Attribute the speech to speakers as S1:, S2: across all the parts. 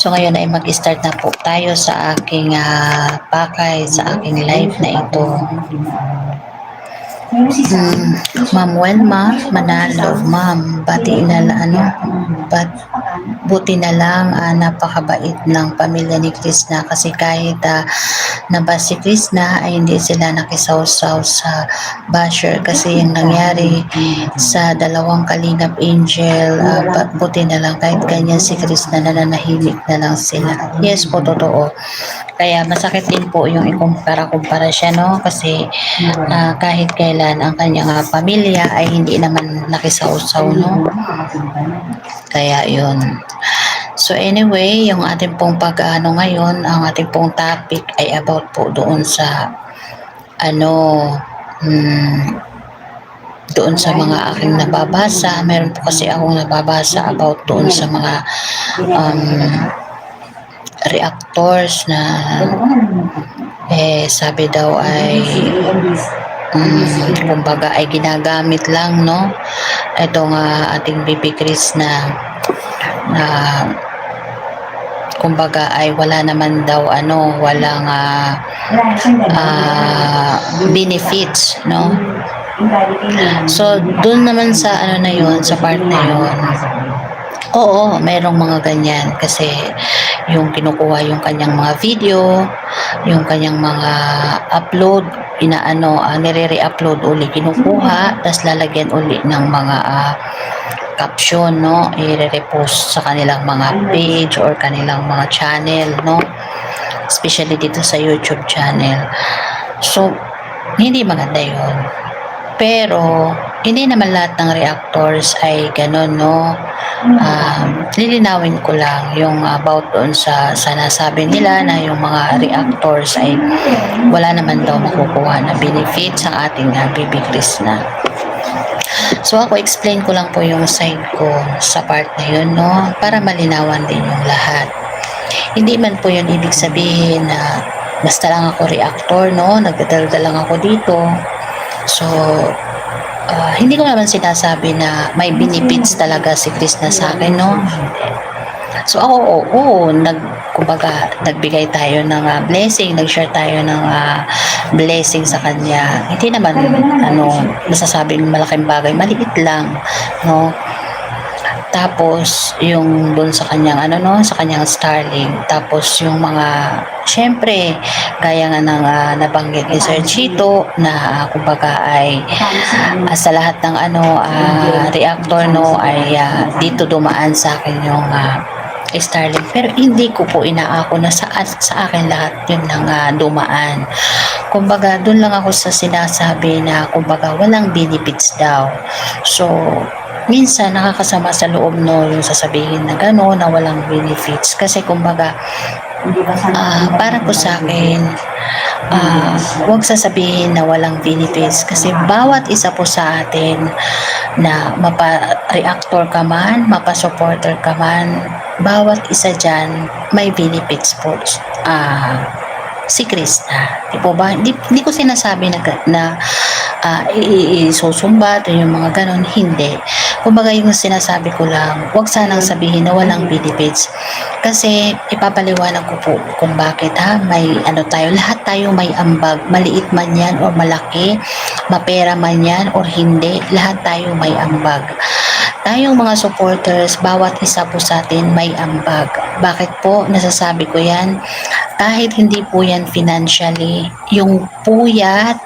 S1: So ngayon ay mag-start na po tayo sa aking pakay, sa aking live na ito. Ma'am Welma Manalo, ma'am, buti na lang, napakabait ng pamilya ni Krishna kasi kahit naba si Krishna ay hindi sila nakisawsaw sa basher kasi yung nangyari sa dalawang Kalingap Angel, buti na lang kahit ganyan si Krishna, nananahimik na lang sila. Yes po, totoo. Kaya masakit din po yung ikumpara-kumpara siya, no? Kasi kahit kailan ang kanyang pamilya ay hindi naman nakisawsaw, no? Kaya yun. So anyway, yung ating pong ngayon, ang ating pong topic ay about po doon sa doon sa mga aking nababasa. Meron po kasi akong nababasa about doon sa mga reactors na sabi daw ay kumbaga ay ginagamit lang, no? Itong ating Baby Chris na kumbaga ay wala naman daw walang benefits, no? So doon naman sa na yun, sa part na yun, oo, mayroong mga ganyan kasi yung kinukuha yung kanyang mga video, yung kanyang mga upload, nire-re-upload uli, kinukuha, tapos lalagyan uli ng mga caption, no? I-repost sa kanilang mga page or kanilang mga channel, no? Especially dito sa YouTube channel. So, hindi maganda yun. Pero, hindi naman lahat ng reactors ay ganun, no? Lilinawin ko lang yung about doon sa nasabi nila na yung mga reactors ay wala naman daw makukuha na benefit sa ating Baby Krishna. So ako explain ko lang po yung side ko sa part na yun, no? Para malinawan din yung lahat. Hindi man po yun ibig sabihin na basta lang ako reactor, no? Nagdadalda lang ako dito. So, hindi ko naman sinasabi na may benefits talaga si Krishna sa akin, no? So ako, kumbaga, nagbigay tayo ng blessing, nag-share tayo ng blessing sa kanya. Hindi naman, masasabing malaking bagay, maliit lang, no? Tapos, yung dun sa kanyang, sa kanyang Starlink. Tapos, yung mga, syempre, gaya nga ng nabanggit ni Sir Chito, na kumbaga ay, sa lahat ng reactor, no, ay dito dumaan sa akin yung Starlink. Pero hindi ko po inaako na sa akin lahat yun ng dumaan. Kumbaga, dun lang ako sa sinasabi na, kumbaga, walang benefits daw. So, minsan nakakasama sa loob, no, yung sasabihin na gano'n, na walang benefits. Kasi kumbaga, para po sa akin, huwag sasabihin na walang benefits. Kasi bawat isa po sa atin na mapa-reactor ka man, mapa-supporter ka man, bawat isa dyan may benefits po. Si Krishna. Di po ba? Hindi ko sinasabi na isusumbat o yung mga ganon. Hindi. Kumbaga yung sinasabi ko lang, huwag sanang sabihin na walang benefits. Kasi ipapaliwanag ko po kung bakit may lahat tayo may ambag. Maliit man yan o malaki, mapera man yan o hindi, lahat tayo may ambag. Tayong mga supporters, bawat isa po sa atin may ambag. Bakit po nasasabi ko yan? Kahit hindi po yan financially, yung puyat,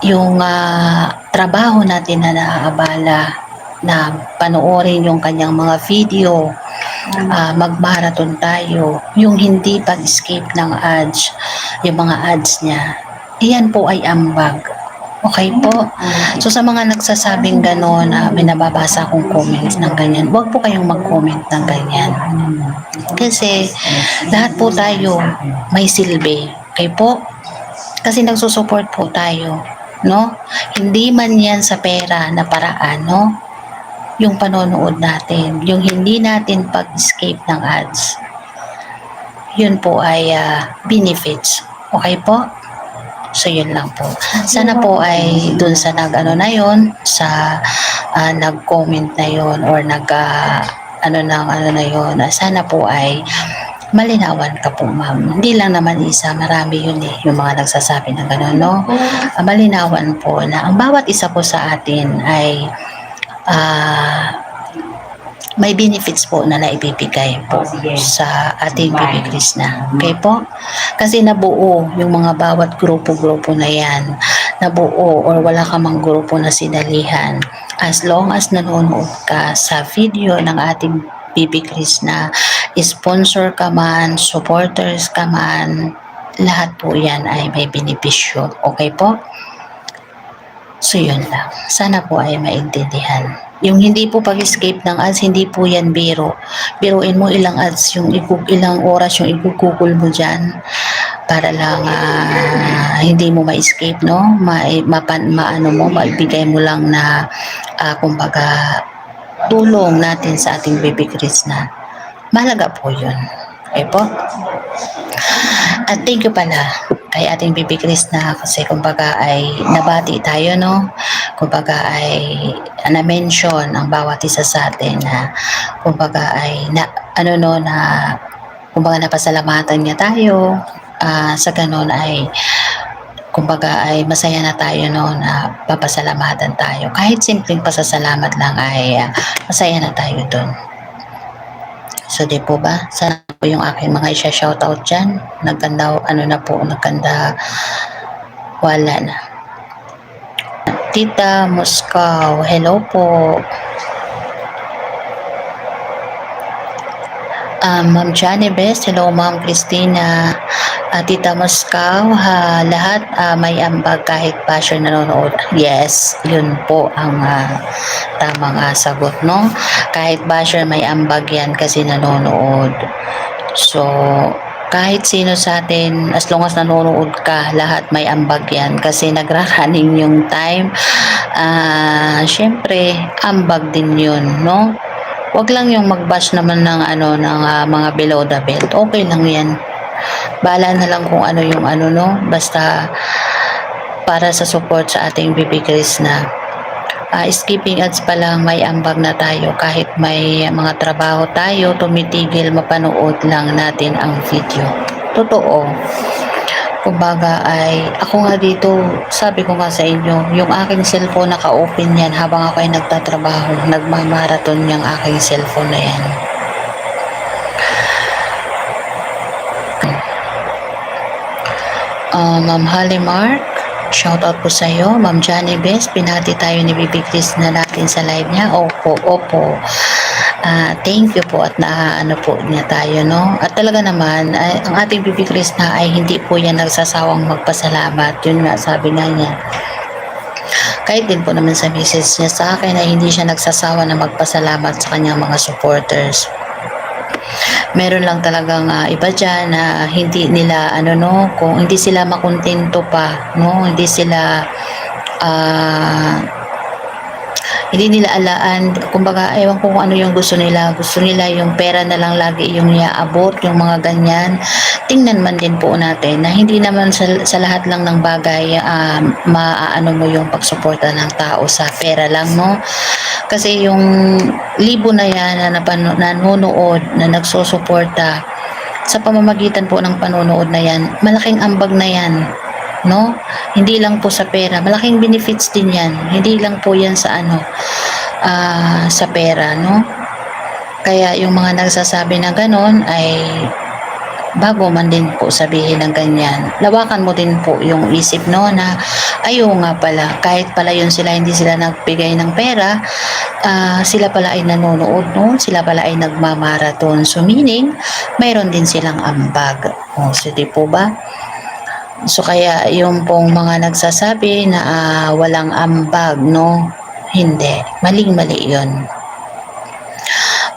S1: yung trabaho natin na naaabala, na panoorin yung kanyang mga video, mag-marathon tayo, yung hindi pag-escape ng ads, yung mga ads niya, iyan po ay ambag. Okay po? So sa mga nagsasabing gano'n, may nababasa akong comments ng ganyan, huwag po kayong mag-comment ng ganyan. Kasi lahat po tayo may silbi. Okay po? Kasi nagsusupport po tayo, no? Hindi man yan sa pera na paraan, no? Yung panonood natin, yung hindi natin pag-escape ng ads, yun po ay benefits. Okay po? So yun lang po. Sana po ay dun sa na yun, sa nag-comment na yun or na yun, sana po ay malinawan ka po, ma'am. Hindi lang naman isa, marami yun eh, yung mga nagsasabi ng gano'n, no? Malinawan po na ang bawat isa po sa atin ay ah, may benefits po na naibibigay po sa ating Baby Krishna. Okay po? Kasi nabuo yung mga bawat grupo-grupo na yan. Nabuo or wala ka mang grupo na sinalihan. As long as nanonood ka sa video ng ating Baby Krishna, sponsor ka man, supporters ka man, lahat po yan ay may benepisyo. Okay po? So yun lang. Sana po ay maintindihan. Yung hindi po pag-escape ng ads, hindi po yan biro. Biruin mo ilang ads, yung ilang oras yung igugugol mo dyan para lang hindi mo ma-escape, no? Maibigay mo lang na kumbaga tulong natin sa ating Baby Krishna. Mahalaga po yun. Okay po? At thank you pala kay ating Baby Krishna kasi kumbaga ay nabati tayo, no? Kumbaga ay na-mention ang bawat isa sa atin na kumbaga ay kumbaga napasalamatan niya tayo. Sa ganon ay kumbaga ay masaya na tayo, no, na papasalamatan tayo. Kahit simpleng pasasalamat lang ay masaya na tayo dun. So, di po ba? Sana po yung aking mga isa-shoutout dyan. Nagkanda, wala na. Tita Moscow, hello po. Ma'am Johnny Best, hello Ma'am Christina. Tita Moscow, lahat may ambag kahit basher nanonood. Yes, yun po ang tamang sagot, no? Kahit basher may ambag yan kasi nanonood. So, kahit sino sa atin, as long as nanonood ka, lahat may ambag yan kasi nagra-running yung time. Syempre, ambag din yun, no? Wag lang yung mag-bash naman ng mga below the belt. Okay lang yan. Bahala na lang kung ano yung no? Basta para sa support sa ating Baby Krishna. Skipping ads pa lang, may ambag na tayo. Kahit may mga trabaho tayo, tumitigil, mapanood lang natin ang video. Totoo. Kumbaga ay, ako nga dito, sabi ko nga sa inyo, yung aking cellphone naka-open yan habang ako ay nagtatrabaho. Nagmamarathon yung aking cellphone na yan. Ma'am Halimar, shout out po sa iyo. Ma'am Johnny Best, pinati tayo ni Baby Krishna natin sa live niya. Opo. Thank you po at po niya tayo, no? At talaga naman, ang ating Baby Krishna ay hindi po yan nagsasawang magpasalamat. Yun nga, sabi nga niya. Kahit din po naman sa message niya sa akin ay hindi siya nagsasawa na magpasalamat sa kanyang mga supporters. Meron lang talagang iba dyan na hindi nila kung hindi sila makontento pa, no, hindi sila alaan, kumbaga ewan ko kung ano yung gusto nila yung pera na lang lagi yung iaabot, yung mga ganyan. Tingnan man din po natin na hindi naman sa lahat lang ng bagay maaano mo yung pagsuporta ng tao sa pera lang, no? Kasi yung libo na yan na nanonood, na nagsusuporta sa pamamagitan po ng panonood na yan, malaking ambag na yan, no? Hindi lang po sa pera, malaking benefits din yan. Hindi lang po yan sa sa pera, no? Kaya yung mga nagsasabi na ganon ay bago man din po sabihin ng ganyan, lawakan mo din po yung isip, no, na ayaw nga pala, kahit pala yun sila, hindi sila nagbigay ng pera, sila pala ay nanonood, no, sila pala ay nagmamarathon, so meaning mayroon din silang ambag. So di po ba? So kaya yung pong mga nagsasabi na walang ambag, no, hindi, maling-mali yun.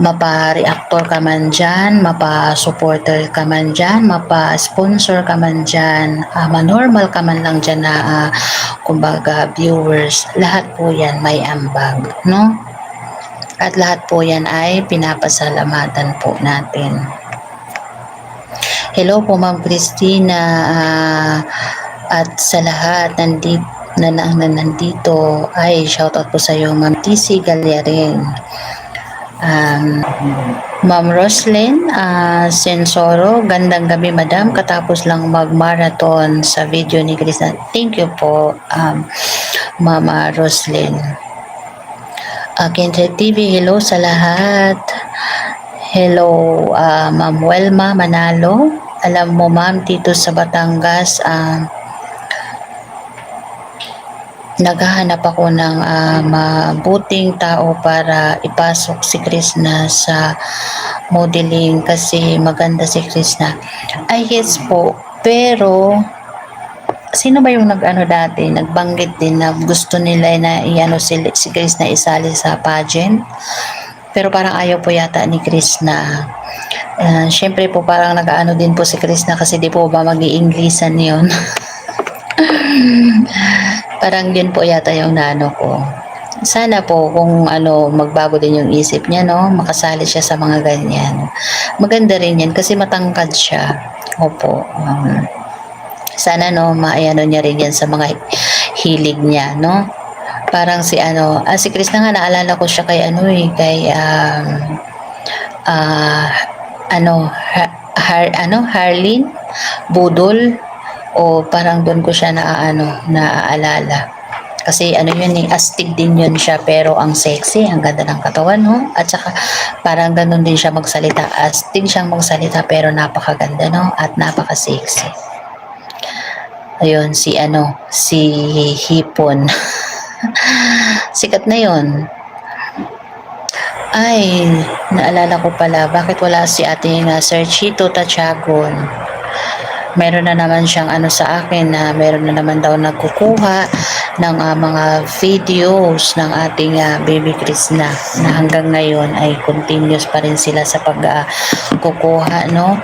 S1: Mapa-reactor ka man dyan, mapa-supporter ka man dyan, mapa-sponsor ka man dyan, ma-normal ka man lang dyan na kumbaga viewers, lahat po yan may ambag, no? At lahat po yan ay pinapasalamatan po natin. Hello po Ma'am Christina, at sa lahat nandito ay shoutout po sa iyo Ma'am TC Galyarin. Ma'am Roslyn Sensoro, gandang gabi madam, katapos lang mag-marathon sa video ni Krishna. Thank you po, Mama Roslyn. Kindred TV, hello sa lahat. Hello, Ma'am Welma Manalo. Alam mo ma'am, dito sa Batangas, naghahanap ako ng mabuting tao para ipasok si Krishna sa modeling kasi maganda si Krishna. Ay yes po, pero sino ba yung nag-ano dati, nagbanggit din na gusto nila na iano si Krishna isali sa pageant? Pero parang ayaw po yata ni Krishna. Syempre po parang nag-ano din po si Krishna kasi di po ba mag-i-Inglesan yun. Parang yun po yata yung nano ko. Sana po kung magbago din yung isip niya, no, makasali siya sa mga ganyan. Maganda rin yan kasi matangkad siya. Opo. Sana no, maayano niya rin yan sa mga hilig niya, no. Parang si Krishna nga naalala ko siya kay Harlin Budol, o parang doon ko siya naaalala. Kasi yun astig din yun siya pero ang sexy, ang ganda ng katawan, no? At saka parang ganun din siya magsalita. Astig siyang magsalita pero napakaganda, no? At napaka-sexy. Ayun, si Hipon. Sikat na yun. Ay, naalala ko pala, bakit wala si ating Sir Chito Tachagon? Meron na naman siyang sa akin na meron na naman daw nagkukuha ng mga videos ng ating baby Krishna na hanggang ngayon ay continuous pa rin sila sa pagkukuha, no?